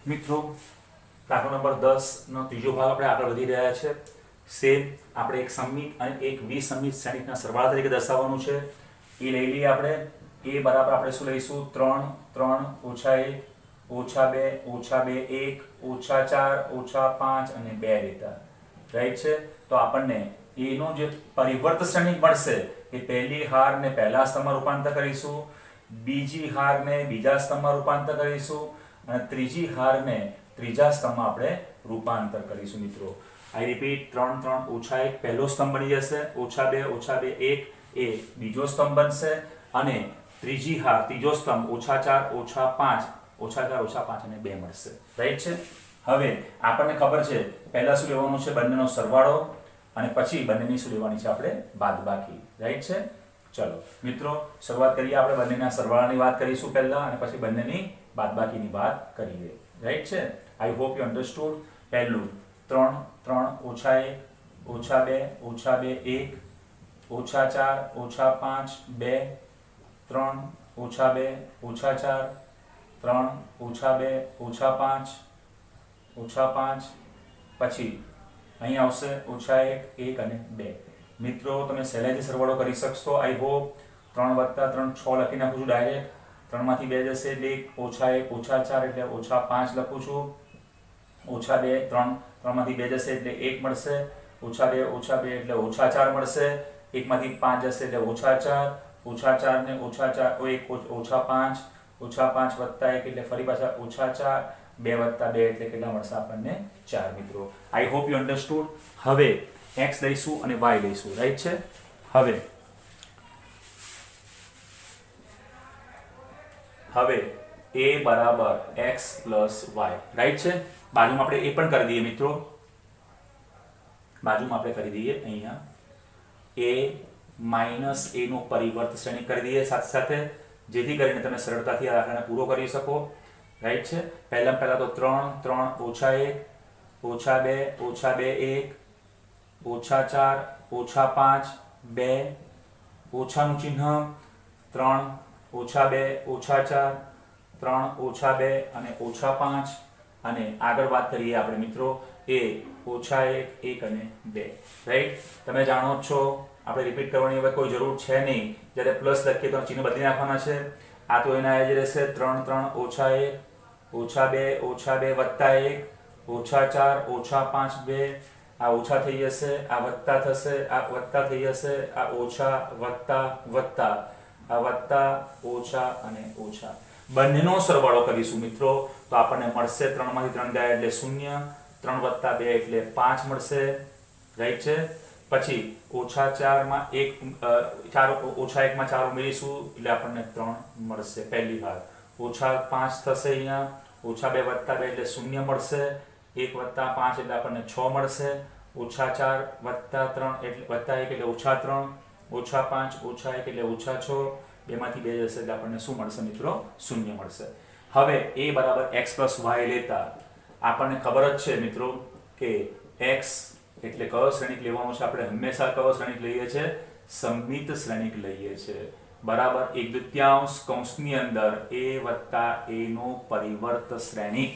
મિત્રો દાખલો નંબર 10 નો ત્રીજો ભાગ આપણે આગળ વધી રહ્યા છે. સેમ આપણે એક સમમિત અને એક વિસમિત શ્રેણિકના સરવાળા તરીકે દર્શાવવાનું છે. એ લઈ લઈએ આપણે. એ બરાબર આપણે શું લઈશું? 3 3 ઓછા 1 ઓછા 2 ઓછા 2 1 ઓછા 4 ઓછા 5 અને 2 લેતા રાઈટ છે. તો આપણને એનો જે પરિવર્ત શ્રેણિક મળશે એ પહેલી હારને પહેલા સ્તંભમાં રૂપાંતર કરીશું, બીજી હારને બીજા સ્તંભમાં રૂપાંતર કરીશું અને ત્રીજી હારને ત્રીજા સ્તંભમાં આપણે રૂપાંતર કરીશું. મિત્રો આઈ રિપીટ, 3 3 ઓછા 1 પહેલો સ્તંભ બની જશે, ઓછા 2 1 એ બીજો સ્તંભ બનશે અને ત્રીજી હાર ત્રીજો સ્તંભ ઓછા 4 ઓછા 5 ઓછા 4 ઓછા 5 અને 2 મળશે. રાઈટ છે. હવે આપણને ખબર છે પહેલા શું લેવાનું છે? બંનેનો સરવાળો અને પછી બંનેની શું લેવાની છે? આપણે બાદબાકી. રાઈટ છે. ચલો મિત્રો શરૂઆત કરીએ. આપણે બંનેના સરવાળાની વાત કરીશું પહેલા અને પછી બંનેની બાદબાકીની વાત કરીએ. રાઈટ છે. I hope you understood. પહેલું 3 3 ઓછા 1 ઓછા 2 ઓછા 2 1 ઓછા 4 ઓછા 5 2 3 ઓછા 2 ઓછા 4 3 ઓછા 2 ઓછા 5 ઓછા 5 પછી અહીં આવશે ઓછા 1 1 અને 2. મિત્રો તમે સહેલાઈથી સરવાળો કરી શકશો. I hope. 3 વત્તા 3 6 લખી નાખું છું ડાયરેક્ટ. 3 માંથી 2 જશે એટલે ઓછા 1 ઓછા 4 એટલે ઓછા 5 લખું છું. ઓછા 2 3 3 માંથી 2 જશે એટલે 1 મળશે. ઓછા 2 એટલે ઓછા 4 મળશે. 1 માંથી 5 જશે એટલે ઓછા 4. ઓછા 4 ને ઓછા 4 1 ઓછા 5 ઓછા 5 વત્તા 1 એટલે ફરી પાછા ઓછા 4. 2 વત્તા 2 એટલે કેટલા મળશે આપણને? 4. મિત્રો આઈ હોપ યુ અન્ડરસ્ટુડ. હવે x લઈશું અને y લઈશું. રાઈટ છે. હવે a બરાબર x પ્લસ y. રાઈટ છે. બાજુમાં આપણે એ પણ કરી દઈએ મિત્રો. બાજુમાં આપણે કરી દઈએ અહીંયા a માઇનસ a નો પરિવર્ત શ્રેણિક કરી દઈએ સાથે સાથે, જેથી કરીને તમે સરળતાથી આ દાખલાને પૂરો કરી શકો. રાઈટ છે. પહેલા તો 3 3 ઓછા 1 ઓછા 2 ઓછા 2 1 ઓછા 4 ઓછા 5 2 ઓછાનું ચિહ્ન 3 ઓછા 2 ઓછા 4 3 ઓછા 2 અને ઓછા 5 અને આગળ વાત કરીએ આપણે મિત્રો એ ઓછા 1 1 અને 2. રાઈટ. તમે જાણો છો આપણે રિપીટ કરવાની હવે કોઈ જરૂર છે નહીં. જ્યારે પ્લસ લખીએ તો ચિહ્ન બદલી નાખવાના છે. આ તો એના જ રહેશે 3 3 ઓછા 1 ઓછા 2 ઓછા 2 વત્તા 1 ઓછા 4 ઓછા 5 2. આ ઓછા થઈ જશે, આ વત્તા થશે, આ વત્તા થઈ જશે, આ ઓછા વત્તા વત્તા, આ વત્તા ઓછા અને ઓછા. બંનેનો સરવાળો કરીશું મિત્રો તો આપણને મળશે 3 માંથી 3 ગયા એટલે 0. 3 વત્તા 2 એટલે 5 મળશે. રાઈટ છે. પછી ઓછા 4 માં 1 ઓછા 1 માં 4 ઉમેરીશું એટલે આપણને 3 મળશે પહેલી વાર. ઓછા 5 થશે અહીંયા. ઓછા 2 વત્તા 2 એટલે 0 મળશે. 1 વત્તા 5 એટલે આપણને 6 મળશે. ઓછા 4 વત્તા 3 એટલે વત્તા 1 એટલે ઓછા 3. ઓછા 5 ઓછા 1 એટલે ઓછા 6. 2 માંથી 2 જશે એટલે આપણને શું મળશે મિત્રો? 0 મળશે. હવે a બરાબર x પ્લસ y લેતા આપણને ખબર જ છે મિત્રો કે x એટલે કયો શ્રેણિક લેવાનો છે? આપણે હંમેશા કયો શ્રેણિક લઈએ છીએ? સમમિત શ્રેણિક લઈએ છીએ. બરાબર 1/2 કૌંસની અંદર a વત્તા a નો પરિવર્ત શ્રેણિક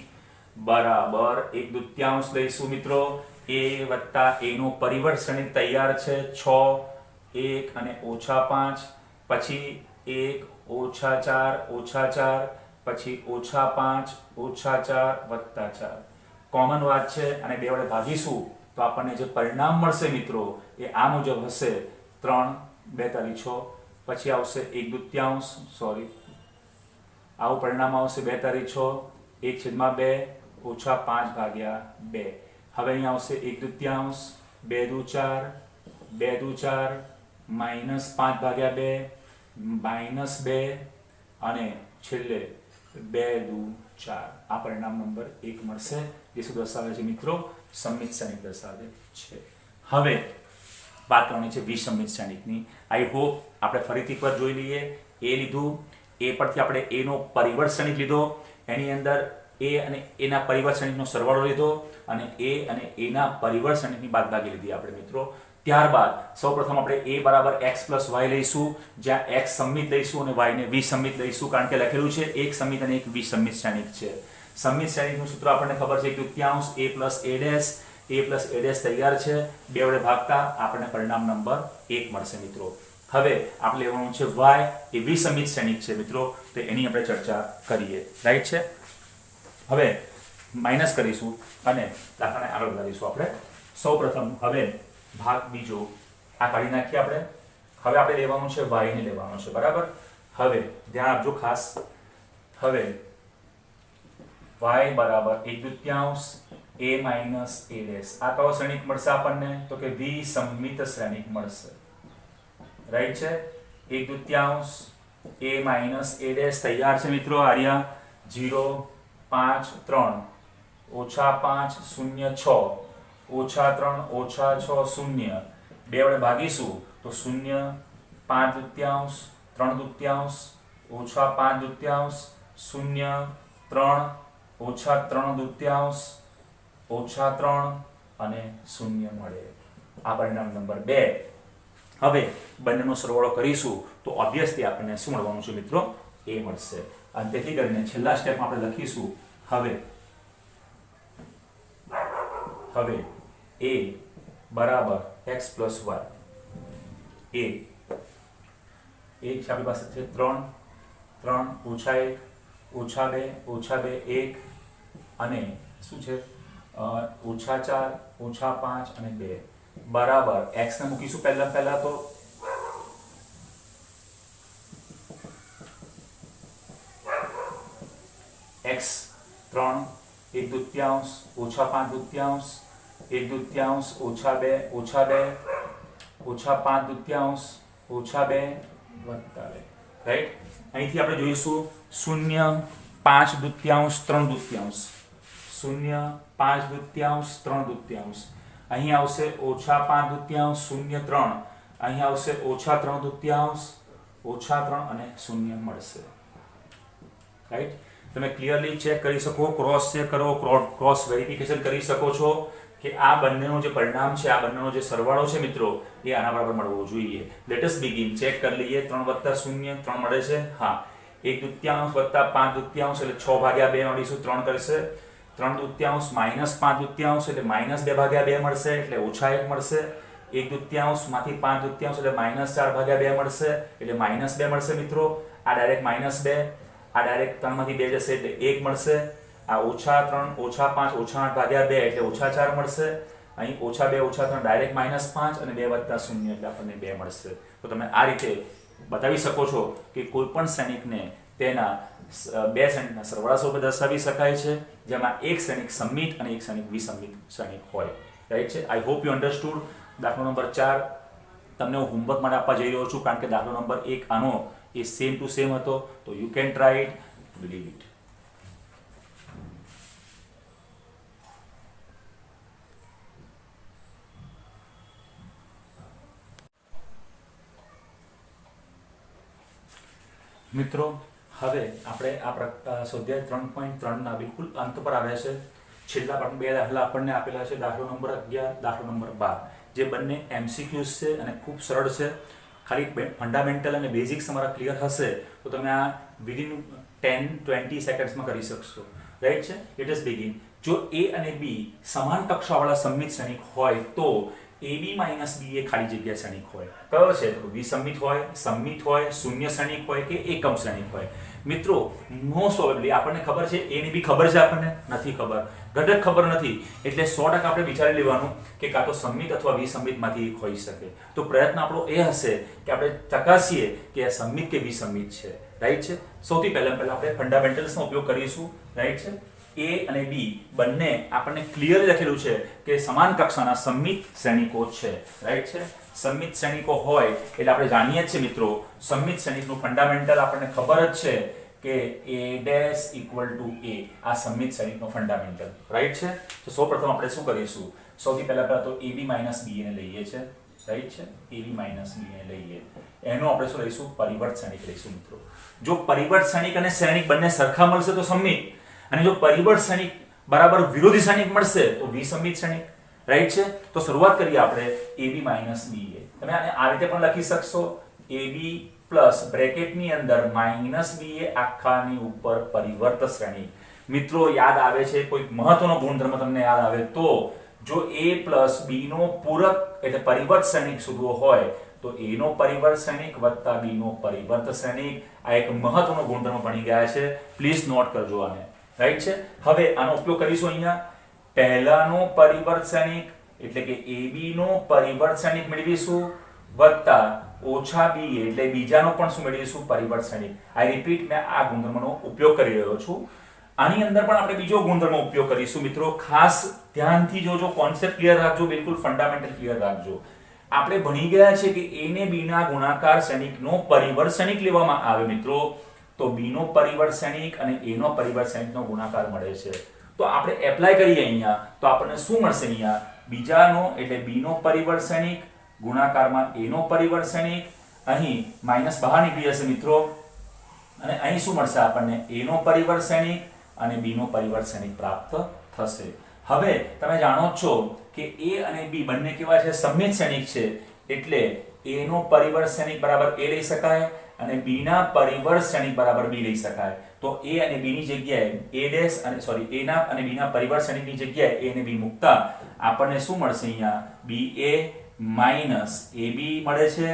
બરાબર 1/2 લઈશું મિત્રો. a વત્તા a નો પરિવર્ત શ્રેણિક તૈયાર છે. 6 1 અને ઓછા 5 પછી 1 ઓછા 4 ઓછા 4 પછી ઓછા 5 ઓછા 4 વત્તા 4. કોમન વાત છે અને 2 વડે ભાગીશું તો આપણને જે પરિણામ મળશે મિત્રો એ આ મુજબ હશે. 3 2 તારી 6 પછી આવશે 1/2 સોરી આવું પરિણામ આવશે 2 તારી 6 1/2 ઓછા 5 ભાગ્યા 2. હવે અહીં આવશે 1/2 2 દુ 4 2 દુ 4 માઇનસ 5 ભાગ્યા 2 માઇનસ 2 અને છેલ્લે 2 દુ 4. આ પરિણામ નંબર 1 મળશે. જે શું દર્શાવે છે મિત્રો? સમમિત શ્રેણિક દર્શાવે છે. હવે વાત કરવાની છે વિસમિત શ્રેણિકની. આઈ હોપ આપણે ફરીથી એકવાર જોઈ લઈએ. એ લીધું, એ પરથી આપણે a નો પરિવર્ત શ્રેણિક લીધો, એની અંદર a અને a ના પરિવર્ત શ્રેણિકનો સરવાળો લીધો અને a અને a ના પરિવર્ત શ્રેણિકની બાદબાકી લીધી આપણે મિત્રો. ત્યારબાદ સૌપ્રથમ આપણે a બરાબર x પ્લસ y લઈશું, જ્યાં x સમમિત લઈશું અને y ને વિસમિત લઈશું, કારણ કે લખેલું છે એક સમમિત અને એક વિસમિત શ્રેણિક છે. સમમિત શ્રેણીકનું સૂત્ર આપણને ખબર છે 1/3 a plus a dash તૈયાર છે, 2 વડે ભાગતા આપણને પરિણામ નંબર 1 મળશે મિત્રો. હવે આપણે લેવાનું છે y એ વિસમિત શ્રેણીક છે મિત્રો, તો એની આપણે ચર્ચા કરીએ. રાઈટ છે. હવે માઈનસ કરીશું અને દાખલાને આગળ વધારીશું આપણે. સૌપ્રથમ હવે ભાગ બીજો આ કાઢી નાખીએ આપણે. હવે આપણે લેવાનું છે y ને લેવાનું છે, બરાબર. હવે ધ્યાન આપજો ખાસ. હવે y બરાબર 1/3 a minus a dash. આ કયો શ્રેણીક મળશે આપણને? તો કે વિસમિત શ્રેણીક મળશે. રાઈટ છે. 1/3 a minus a dash તૈયાર છે મિત્રો. આર્યા 0 5 3 -5 0 6 -3 -6 0. 2 વડે ભાગીશું તો 0 5/3 3/3 -5/3 0 3 -3/3 -3 અને 0 મળે. આ પરિણામ નંબર 2. હવે બંનેનો સરવાળો કરીશું તો ઓબ્વિયસલી આપણને શું મળવાનું છે મિત્રો? a મળશે. અને તેથી કરીને છેલ્લા સ્ટેપમાં આપણે લખીશું હવે a બરાબર x plus y. a આપણી પાસે છે 3 -1 -2 -2 1 અને શું છે -4 -5 અને 2 બરાબર x ને મૂકીશું પહેલા તો x 3 1/3 -5/3 1/3 -2 -2 -5/3 -2 2. રાઈટ. અહીંથી આપણે જોઈશું 0 5/3 3/3 0 5/3 3/3. અહીં આવશે -5/3 0 3. અહીં આવશે -3/3 -3 અને 0 મળશે. રાઈટ. તમે ક્લિયરલી ચેક કરી શકો, ક્રોસ ચેક કરો, ક્રોસ વેરિફિકેશન કરી શકો છો કે આ બંનેનું જે પરિણામ છે, આ બંનેનો જે સરવાળો છે મિત્રો, એ આના બરાબર મળવો જોઈએ. Let us begin. ચેક કરી લઈએ. 3 + 0 3 મળે છે. હા. 1/3 + 5/3 એટલે 6/2 મળીશું, 3 કરશે. 3/3 - 5/3 એટલે -2/2 મળશે, એટલે -1 મળશે. 1/3 માંથી 5/3 એટલે -4/2 મળશે, એટલે -2 મળશે મિત્રો. આ ડાયરેક્ટ -2, આ ડાયરેક્ટ 3 માંથી 2 જશે એટલે 1 મળશે. આ -3 -5 -8/2 એટલે -4 મળશે. અહીં -2 -3 ડાયરેક્ટ -5 અને 2 + 0 એટલે આપણને 2 મળશે. તો તમે આ રીતે બતાવી શકો છો કે કોઈ પણ શ્રેણીકને તેના બે શ્રેણીકના સરવાળા સ્વરૂપે દર્શાવી શકાય છે, જેમાં એક શ્રેણીક સમમિત અને એક શ્રેણીક વિસમિત શ્રેણીક હોય. રાઈટ છે. I hope you understood. દાખલો નંબર 4 તમને હું હોમવર્ક માટે આપવા જઈ રહ્યો છું, કારણ કે દાખલો નંબર 1 આનો એ સેમ ટુ સેમ હતો, તો you can try it, believe it. મિત્રો હવે આપણે આ સ્વાધ્યાય 3.3 ના બિલકુલ અંત પર આવ્યા છે. છેલ્લા પણ 2 દાખલા આપણને આપેલા છે, દાખલો નંબર 11, દાખલો નંબર 12, જે બંને MCQs છે અને ખૂબ સરળ છે. ખાલી ફંડામેન્ટલ અને બેઝિક્સ તમારા ક્લિયર હશે તો તમે આ વિધિન 10-20 સેકન્ડ્સમાં કરી શકશો. રાઈટ છે. Let us begin. જો a અને b સમાન કક્ષાવાળા સમમિત શ્રેણીક હોય તો AB minus B એ ખાલી જગ્યા શ્રેણીક હોય. કયો છે? તો વિસમિત હોય, સમમિત હોય, શૂન્ય શ્રેણીક હોય કે એકમ શ્રેણીક હોય. મિત્રો મોસ્ટ પ્રોબેબલી આપણને ખબર છે, a ની બી ખબર છે, આપણને નથી ખબર, ઘટક ખબર નથી, એટલે 100% આપણે વિચારી લેવાનું કે કાં તો સમમિત અથવા વિસમિતમાંથી એક હોઈ શકે. તો પ્રયત્ન આપણો એ હશે કે આપણે ચકાસીએ કે આ સમમિત કે વિસમિત છે. રાઈટ છે. સૌથી પહેલા આપણે ફંડામેન્ટલ્સનો ઉપયોગ કરીશું. રાઈટ છે. A અને B બંને આપણને ક્લિયર લખેલું છે કે સમાન કક્ષાના સમમિત શ્રેણીકો છે. રાઈટ છે. સમમિત શ્રેણીકો હોય એટલે આપણે જાણીએ જ છે મિત્રો, સમમિત શ્રેણીકનું ફંડામેન્ટલ આપણને ખબર જ છે કે A' = A. આ સમમિત શ્રેણીકનો ફંડામેન્ટલ. રાઈટ છે. તો સૌપ્રથમ આપણે શું કરીશું? સૌથી પહેલા તો AB - B ને લઈએ છે. રાઈટ છે. AB - B ને લઈએ. એનો આપણે શું લઈશું? પરિવર્ત શ્રેણીક લઈશું મિત્રો. જો પરિવર્ત શ્રેણીક અને શ્રેણીક બંને સરખા મળશે તો સમમિત, અને જો પરિવર્ત શ્રેણીક બરાબર વિરોધી શ્રેણીક મળશે તો વિસમિત શ્રેણીક. રાઈટ છે. તો શરૂઆત કરીએ આપણે AB - BA. તમે આને આ રીતે પણ લખી શકશો, AB પ્લસ બ્રેકેટની અંદર -BA આખાની ઉપર પરિવર્ત શ્રેણીક. મિત્રો યાદ આવે છે કોઈ મહત્વનો ગુણધર્મ તમને યાદ આવે તો જો a પ્લસ b નો પૂરક એટલે પરિવર્ત શ્રેણિક શોધવો હોય તો a નો પરિવર્ત શ્રેણિક વત્તા b નો પરિવર્ત શ્રેણિક આ એક મહત્વનો ગુણધર્મ બની ગયા છે. પ્લીઝ નોટ કરજો આને. રાઈટ છે. હવે આનો ઉપયોગ કરીશું અહીંયા પહેલાનો પરિવર્ત શ્રેણિક એટલે કે ab નો પરિવર્ત શ્રેણિક મેળવીશું વત્તા ઓછા b એટલે બીજાનો પણ શું મેળવીશું પરિવર્ત શ્રેણિક. આઈ રિપીટ મેં આ ગુણધર્મનો ઉપયોગ કરી રહ્યો છું. આની અંદર પણ આપણે બીજો ગુણધર્મ ઉપયોગ કરીશું મિત્રો. ખાસ ધ્યાનથી જોજો, કોન્સેપ્ટ ક્લિયર રાખજો, બિલકુલ ફંડામેન્ટલ ક્લિયર રાખજો. આપણે ભણી ગયા છે કે a ને b ના ગુણાકાર શ્રેણિકનો પરિવર્ત શ્રેણિક લેવામાં આવે મિત્રો તો b નો પરિવર્ત શ્રેણિક અને a નો પરિવર્ત શ્રેણિકનો ગુણાકાર મળે છે. તો આપણે એપ્લાય કરીએ અહીંયા તો આપણને શું મળશે? અહીંયા બીજાનો એટલે b નો પરિવર્ત શ્રેણિક ગુણાકારમાં a નો પરિવર્ત શ્રેણિક, અહીં માઈનસ બહાર નીકળી જશે મિત્રો અને અહીં શું મળશે આપણને? a નો પરિવર્ત શ્રેણિક અને b નો પરિવર્ત શ્રેણિક પ્રાપ્ત થશે. હવે તમે જાણો છો કે a અને b બંને કેવા છે? સમમિત શ્રેણિક છે એટલે a નો પરિવર્ત શ્રેણિક બરાબર a લઈ શકાય અને b ના પરિવર્ત શ્રેણિક બરાબર b લઈ શકાય. તો a અને b ની જગ્યાએ a ના અને b ના પરિવર્ત શ્રેણિકની જગ્યાએ a અને b મૂકતા આપણને શું મળશે? અહીંયા ba માઈનસ ab મળે છે.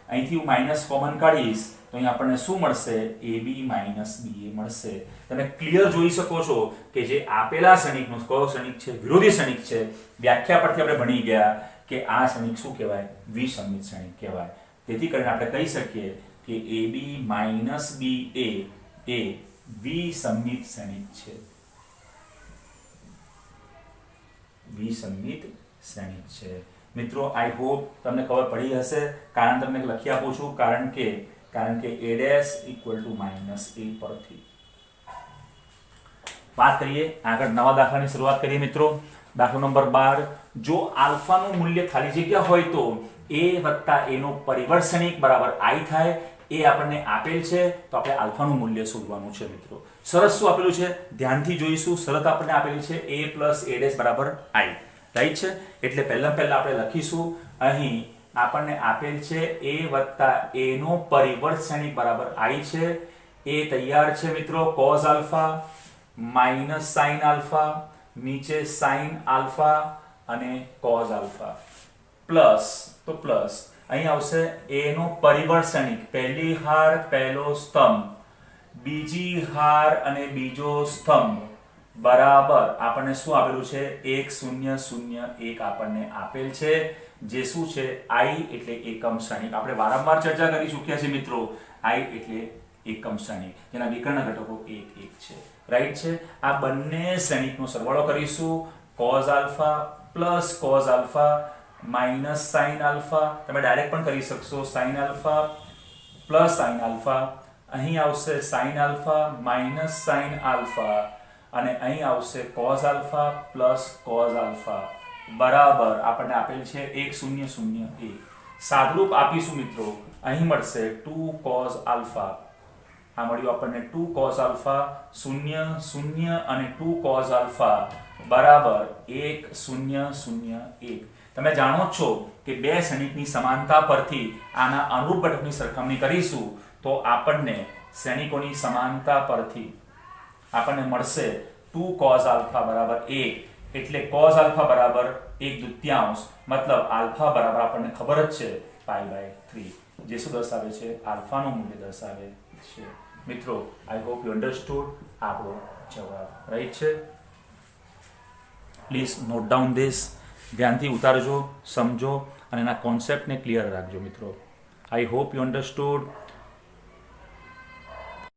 અહીંથી હું માઈનસ કોમન કાઢીશ તો અહીં આપણને શું મળશે? ab માઈનસ ba મળશે. તમે ક્લિયર જોઈ શકો છો કે જે આપેલા શ્રેણિકનો કયો શ્રેણિક છે? વિરોધી શ્રેણિક છે. વ્યાખ્યા પરથી આપણે ભણી ગયા કે આ શ્રેણિક શું કહેવાય? વિસંમિત શ્રેણિક કહેવાય. તેથી કરીને આપણે કહી શકીએ કે ab માઈનસ ba એ વિસંમિત શ્રેણિક છે. વિસંમિત શ્રેણિક છે. મિત્રો આઈ હોપ તમને ખબર પડી હશે. કારણ તમને લખી આપું છું કારણ કે a dash equal to minus a પરથી. વાત કરીએ આગળ, નવા દાખલાની શરૂઆત કરીએ મિત્રો. દાખલો નંબર 12. જો આલ્ફાનું મૂલ્ય ખાલી જગ્યા હોય તો a વત્તા a નો પરિવર્ત શ્રેણિક બરાબર i થાય. એ આપણને આપેલ છે તો આપણે આલ્ફાનું મૂલ્ય શોધવાનું છે મિત્રો. શરત શું આપેલું છે? ધ્યાનથી જોઈશું. શરત આપણને આપેલી છે a પ્લસ a ડેશ બરાબર i. રાઈટ છે. એટલે પહેલા આપણે લખીશું અહીં આપણને આપેલ છે a વત્તા a નો પરિવર્ત શ્રેણિક બરાબર i છે. એ તૈયાર છે મિત્રો. cos alpha minus sin alpha, નીચે sin આલ્ફા અને cos આલ્ફા પ્લસ તો પ્લસ અહીં આવશે a નો પરિવર્ત શ્રેણિક, પહેલી હાર પહેલો સ્તંભ, બીજી હાર અને બીજો સ્તંભ બરાબર આપણને શું આપેલું છે? 1 0 0 1 આપણને આપેલ છે. જે શું છે? i એટલે એકમ શ્રેણિક. આપણે વારંવાર ચર્ચા કરી ચૂક્યા છે મિત્રો. i એટલે એકમ શ્રેણિક જેના વિકર્ણ ઘટકો 1 1 છે. રાઈટ છે. આ બંને શ્રેણિકનો સરવાળો કરીશું. cos alpha plus cos alpha minus sin alpha. તમે ડાયરેક્ટ પણ કરી શકશો. sin alpha plus sin alpha, અહીં આવશે sin alpha minus sin alpha અને અહીં આવશે cos alpha plus cos alpha બરાબર આપણને આપેલ છે 1 0 0 1. સાદુરૂપ આપીશું મિત્રો. અહીં મળશે 2 cos આલ્ફા. આ મળ્યું આપણને 2 cos આલ્ફા 0 0 અને 2 cos આલ્ફા બરાબર 1 0 0 1. તમે જાણો છો કે બે શ્રેણિકની સમાનતા પરથી આના અનુરૂપ ઘટકની સરખામણી કરીશું તો આપણને શ્રેણિકોની સમાનતા પરથી આપણને મળશે 2 cos આલ્ફા બરાબર 1 એટલે cos આલ્ફા બરાબર 1/2 મતલબ આલ્ફા બરાબર આપણને ખબર જ છે π/3 જે શું દર્શાવે છે? આલ્ફાનું મૂલ્ય દર્શાવે છે. મિત્રો આઈ હોપ યુ અન્ડરસ્ટુડ. આપણો જવાબ રાઈટ છે. Please note down this. ધ્યાનથી ઉતારજો, સમજો અને એના કોન્સેપ્ટને ક્લિયર રાખજો મિત્રો. I hope you understood.